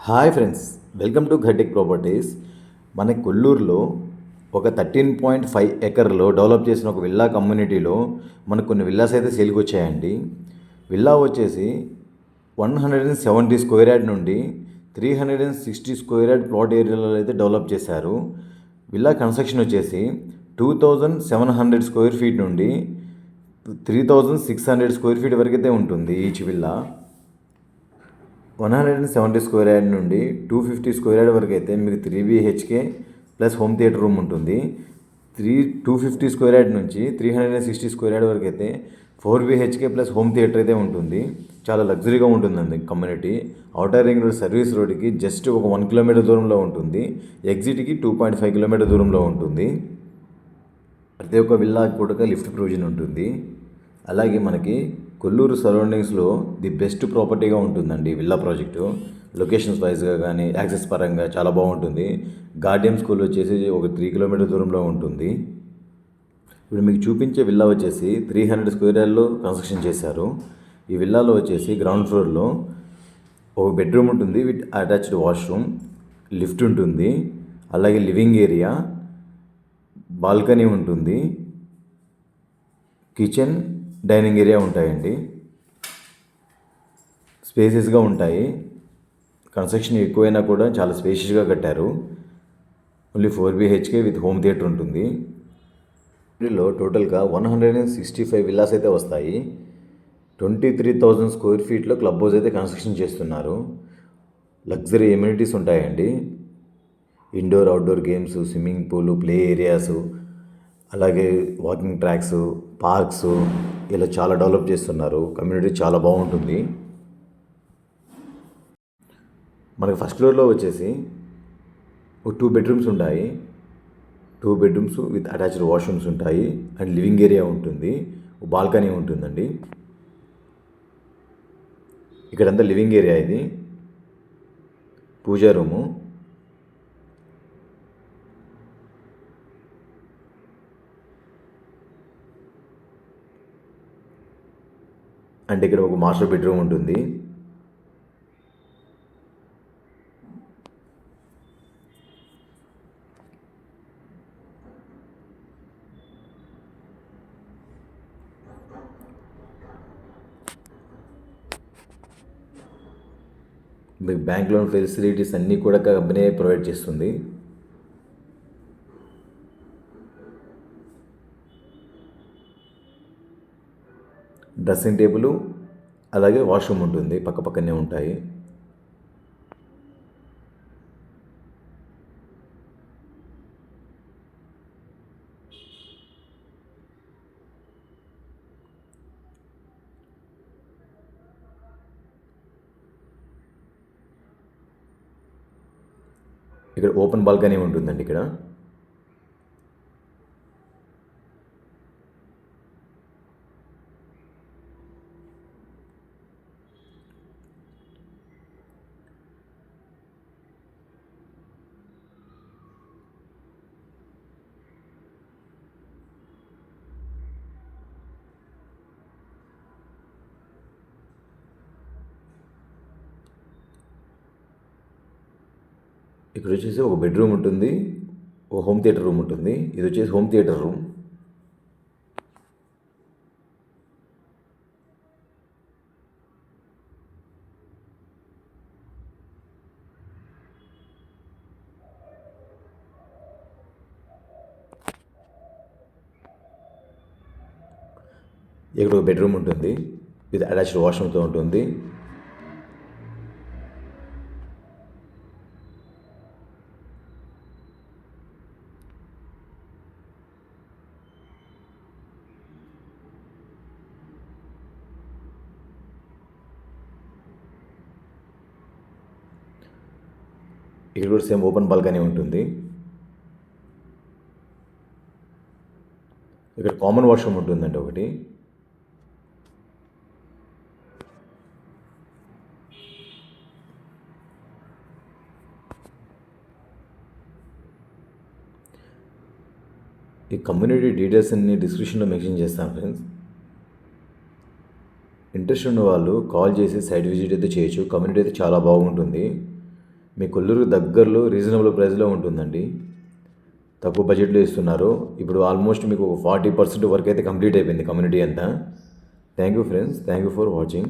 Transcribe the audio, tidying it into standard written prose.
Hi friends, welcome to Ghatik properties. మన కొల్లూరులో ఒక 13.5 ఎకర్లో డెవలప్ చేసిన ఒక విల్లా కమ్యూనిటీలో మనకు కొన్ని విల్లాస్ అయితే సేల్కి వచ్చాయండి. విల్లా వచ్చేసి 170 స్క్వేర్ యార్డ్ నుండి 360 స్క్వేర్ యార్డ్ ప్లాట్ ఏరియాలో అయితే డెవలప్ చేశారు. విల్లా కన్స్ట్రక్షన్ వచ్చేసి 2700 స్క్వేర్ ఫీట్ నుండి 3600 స్క్వేర్ ఫీట్ వరకు అయితే ఉంటుంది. ఈచ్ విల్లా 170 స్క్వేర్ యార్డ్ నుండి 250 స్క్వేర్ యార్డ్ వరకు అయితే మీకు 3 BHK plus home theatre room ఉంటుంది. 250 స్క్వేర్ యార్డ్ నుంచి 360 స్క్వేర్ యార్డ్ వరకు అయితే 4 BHK ప్లస్ హోమ్ థియేటర్ అయితే ఉంటుంది. చాలా లగ్జరీగా ఉంటుందండి community. Outer ring road service రోడ్కి జస్ట్ ఒక 1 కిలోమీటర్ దూరంలో ఉంటుంది. ఎగ్జిట్కి 2.5 కిలోమీటర్ దూరంలో ఉంటుంది. ప్రతి ఒక్క విల్లాకి కూడా లిఫ్ట్ ప్రొవిజన్ ఉంటుంది. అలాగే మనకి కొల్లూరు సరౌండింగ్స్లో ది బెస్ట్ ప్రాపర్టీగా ఉంటుందండి విల్లా ప్రాజెక్టు. లొకేషన్స్ వైజ్గా కానీ యాక్సెస్ పరంగా చాలా బాగుంటుంది. గార్డియన్ స్కూల్ వచ్చేసి ఒక 3 కిలోమీటర్ దూరంలో ఉంటుంది. ఇప్పుడు మీకు చూపించే విల్లా వచ్చేసి 300 స్క్వేర్ యార్డ్లో కన్స్ట్రక్షన్ చేశారు. ఈ విల్లాలో వచ్చేసి గ్రౌండ్ ఫ్లోర్లో ఒక బెడ్రూమ్ ఉంటుంది విత్ అటాచ్డ్ వాష్రూమ్, లిఫ్ట్ ఉంటుంది. అలాగే లివింగ్ ఏరియా, బాల్కనీ ఉంటుంది, కిచెన్, డైనింగ్ ఏరియా ఉంటాయండి. స్పేసెస్గా ఉంటాయి. కన్స్ట్రక్షన్ ఎక్కువైనా కూడా చాలా స్పేషియస్గా కట్టారు. Only 4 BHK with home theatre ఉంటుంది. వీటిలో టోటల్గా 165 విల్లాస్ అయితే వస్తాయి. 23,000 స్క్వేర్ ఫీట్లో క్లబ్ హౌస్ అయితే కన్స్ట్రక్షన్ చేస్తున్నారు. లగ్జరీ ఎమ్యూనిటీస్ ఉంటాయండి. Indoor outdoor games, swimming pool, play areas, అలాగే వాకింగ్ ట్రాక్స్, పార్క్స్ ఇలా చాలా డెవలప్ చేస్తున్నారు. కమ్యూనిటీ చాలా బాగుంటుంది. మనకి ఫస్ట్ ఫ్లోర్లో వచ్చేసి ఒక 2 బెడ్రూమ్స్ ఉంటాయి. 2 బెడ్రూమ్స్ విత్ అటాచ్డ్ వాష్రూమ్స్ ఉంటాయి అండ్ లివింగ్ ఏరియా ఉంటుంది, బాల్కనీ ఉంటుందండి. ఇక్కడంతా లివింగ్ ఏరియా, ఇది పూజా రూము. అండ్ ఇక్కడ ఒక మాస్టర్ బెడ్రూమ్ ఉంటుంది. మీకు బ్యాంక్ లోన్ ఫెసిలిటీస్ అన్నీ కూడా కంపెనీ ప్రొవైడ్ చేస్తుంది. డ్రెస్సింగ్ టేబుల్ అలాగే వాష్రూమ్ ఉంటుంది, పక్కనే ఉంటాయి. ఇక్కడ ఓపెన్ బాల్కనీ ఉంటుందండి. ఇక్కడ ఇక్కడ వచ్చేసి ఒక బెడ్రూమ్ ఉంటుంది, ఒక హోమ్ థియేటర్ రూమ్ ఉంటుంది. ఇది వచ్చేసి హోమ్ థియేటర్ రూమ్. ఇక్కడ ఒక బెడ్రూమ్ ఉంటుంది విత్ అటాచ్డ్ వాష్రూమ్తో ఉంటుంది. ఇక్కడ కూడా సేమ్ ఓపెన్ బాల్కనీ ఉంటుంది. ఇక్కడ కామన్ వాష్రూమ్ ఉంటుందండి ఒకటి. ఈ కమ్యూనిటీ డీటెయిల్స్ అన్ని డిస్క్రిప్షన్లో మెన్షన్ చేస్తాను ఫ్రెండ్స్. ఇంట్రెస్ట్ ఉన్న వాళ్ళు కాల్ చేసి సైట్ విజిట్ అయితే చేయొచ్చు. కమ్యూనిటీ అయితే చాలా బాగుంటుంది. మీ కొల్లూరు దగ్గరలో రీజనబుల్ ప్రైస్లో ఉంటుందండి. తక్కువ బడ్జెట్లో ఇస్తున్నారు. ఇప్పుడు ఆల్మోస్ట్ మీకు 40% వరకు అయితే కంప్లీట్ అయిపోయింది కమ్యూనిటీ అంతా. Thank you friends, thank you for watching.